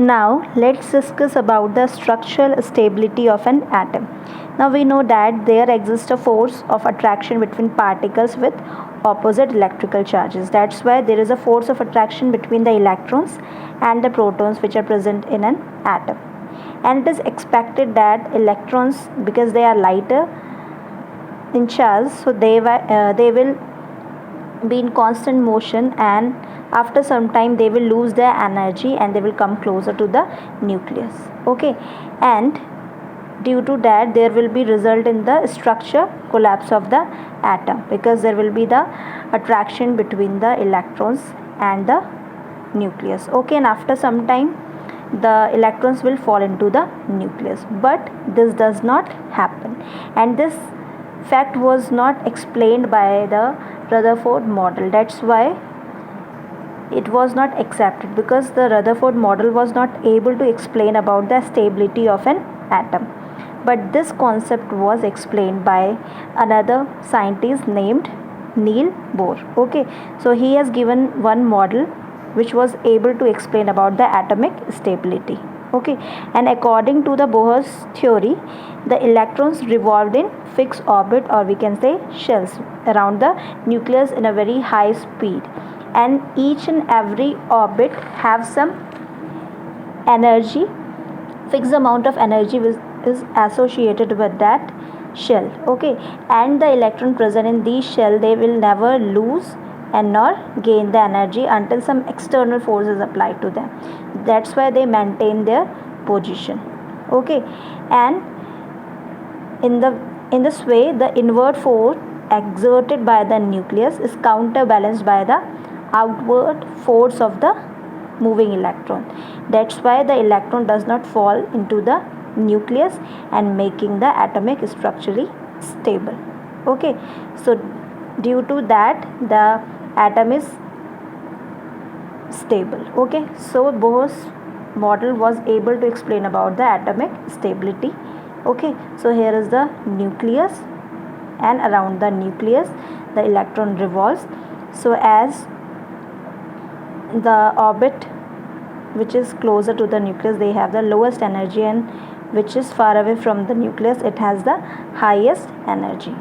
Now let's discuss about the structural stability of an atom. Now we know that there exists a force of attraction between particles with opposite electrical charges. That's why there is a force of attraction between the electrons and the protons which are present in an atom. And it is expected that electrons, because they are lighter in charge, so they will be in constant motion, and after some time they will lose their energy and they will come closer to the nucleus. Okay, and due to that there will be result in the structure collapse of the atom, because there will be the attraction between the electrons and the nucleus. Okay, and after some time the electrons will fall into the nucleus, but this does not happen, and this fact was not explained by the Rutherford model. That's why it was not accepted, because the Rutherford model was not able to explain about the stability of an atom. But this concept was explained by another scientist named Niels Bohr. Okay, so he has given one model which was able to explain about the atomic stability. Okay, and according to the Bohr's theory, the electrons revolved in fixed orbit, or we can say shells, around the nucleus in a very high speed, and each and every orbit have some energy, fixed amount of energy is associated with that shell. Okay, and the electron present in these shell, they will never lose and nor gain the energy until some external force is applied to them. That's why they maintain their position. Okay, and in this way the inward force exerted by the nucleus is counterbalanced by the outward force of the moving electron. That's why the electron does not fall into the nucleus and making the atomic structurally stable. Okay, so due to that the atom is stable. Okay, so Bohr's model was able to explain about the atomic stability. Okay, so here is the nucleus, and around the nucleus the electron revolves. So as the orbit which is closer to the nucleus, they have the lowest energy, and which is far away from the nucleus, it has the highest energy.